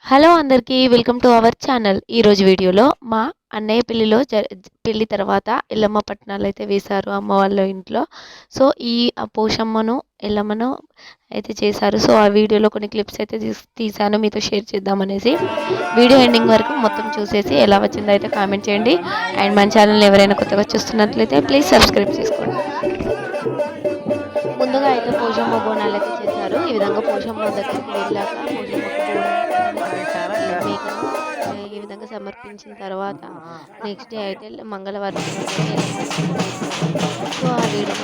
Hello అందరికీ welcome to our channel. ఈరోజు వీడియోలో మా అన్నయ్య పెళ్ళిలో పెళ్ళి తర్వాత ఎల్లమ్మ పట్నాలు అయితే వేశారు అమ్మ వాళ్ళ ఇంట్లో. సో ఈ పోషమ్మను ఎల్లమ్మను అయితే చేశారు. సో ఆ వీడియోలో కొన్ని క్లిప్స్ అయితే తీసాను మీతో షేర్ చేద్దామనేసి. వీడియో ఎండింగ్ వరకు మొత్తం చూసేసి ఎలా వచ్చిందో అయితే కామెంట్ చేయండి. అండ్ మన ఛానల్ ఎవరైనా కొత్తగా చూస్తున్నట్లయితే ప్లీజ్ సబ్స్క్రైబ్ చేసుకోండి. ముందుగా అయితే పోషమ్మ బోనాలు అయితే చేశారు. ఈ విధంగా పోషమ్మ దగ్గరికి వెళ్ళాక పోషమ్మకు మేకను ఈ విధంగా సమర్పించిన తర్వాత నెక్స్ట్ డే అయితే మంగళవారం సో ఆ వీడియో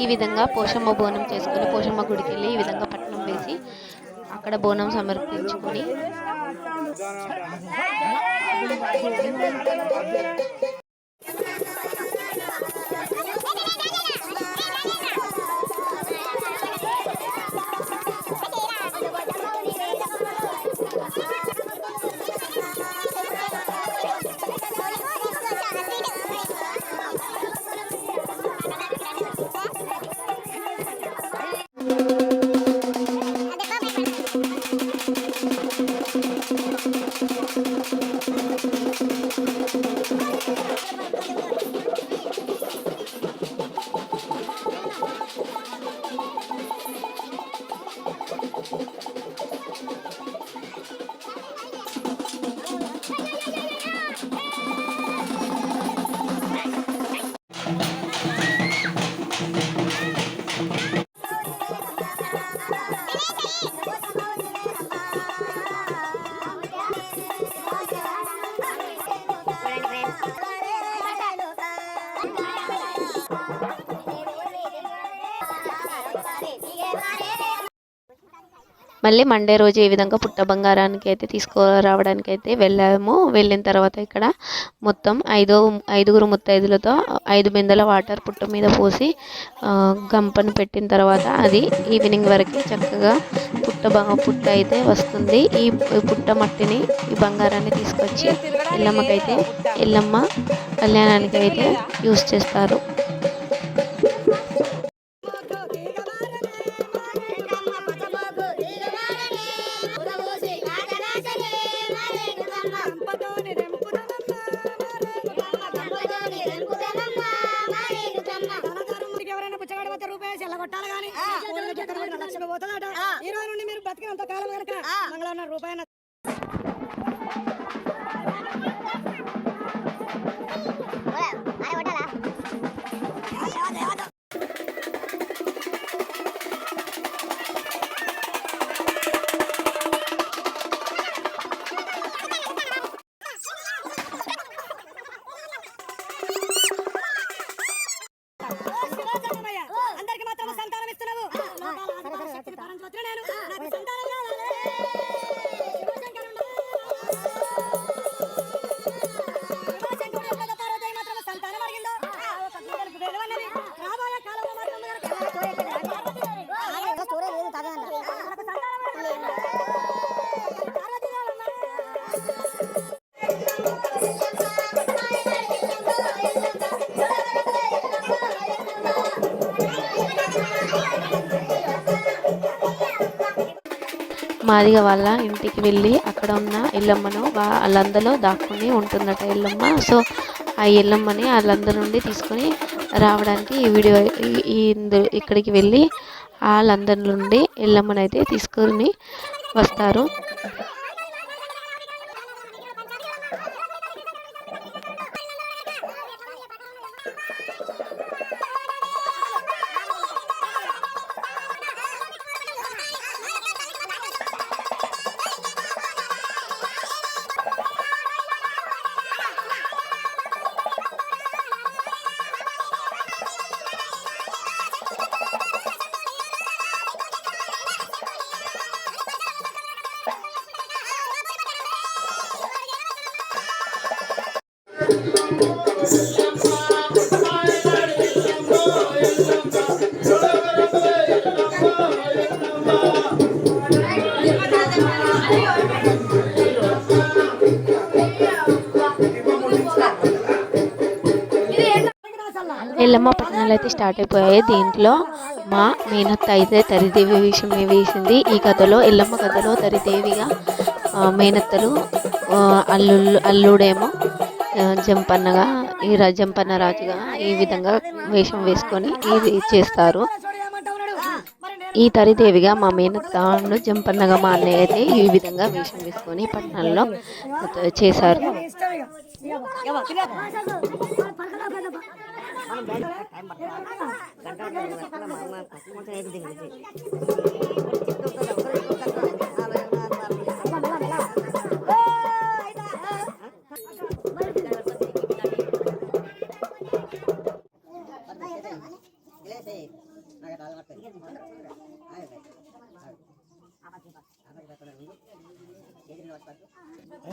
ఈ విధంగా పోషమ్మ బోనం చేసుకుని పోషమ్మ గుడికి వెళ్ళి ఈ విధంగా పట్నం వేసి అక్కడ బోనం సమర్పించుకొని మళ్ళీ మండే రోజు ఈ విధంగా పుట్ట బంగారానికి అయితే తీసుకురావడానికి అయితే వెళ్ళాము. వెళ్ళిన తర్వాత ఇక్కడ మొత్తం ఐదుగురు ముత్తైదులతో 5 బిందెల వాటర్ పుట్ట మీద పోసి గంపను పెట్టిన తర్వాత అది ఈవినింగ్ వరకు చక్కగా పుట్ట అయితే వస్తుంది. ఈ పుట్ట మట్టిని ఈ బంగారాన్ని తీసుకొచ్చి ఎల్లమ్మ కళ్యాణానికి అయితే యూస్ చేస్తారు. ఈ రోజు నుండి మీరు బతికినంత కాలం కనుక మంగళవారం రూపాయన అందరికి మాత్రం సంతానం ఇస్తున్నావు. మాదిగ వాళ్ళ ఇంటికి వెళ్ళి అక్కడ ఉన్న ఎల్లమ్మను వాళ్ళందరిలో దాక్కుని ఉంటుందట ఎల్లమ్మ. సో ఆ ఎల్లమ్మని వాళ్ళందరి నుండి తీసుకొని రావడానికి ఈ వీడియో ఇక్కడికి వెళ్ళి వాళ్ళందరి నుండి ఎల్లమ్మని అయితే తీసుకొని వస్తారు. ఎల్లమ్మ పట్టణాలు అయితే స్టార్ట్ అయిపోయాయి. దీంట్లో మా మేనత్త అయితే తరిదేవి వేషమే వేసింది. ఈ కథలో ఎల్లమ్మ కథలో తరిదేవిగా, మేనత్తలు, అల్లుడేమో జంపన్నగా, జంపన్న రాజుగా ఈ విధంగా వేషం వేసుకొని ఇది చేస్తారు. ఈ తరిదేవిగా మా మేనత్తను, జంపన్నగా మా అన్నయ్య అయితే ఈ విధంగా వేషం వేసుకొని పట్టణంలో చేశారు.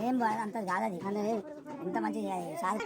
ఏం బాగా అంత కాదది ఎంత మంచి సార్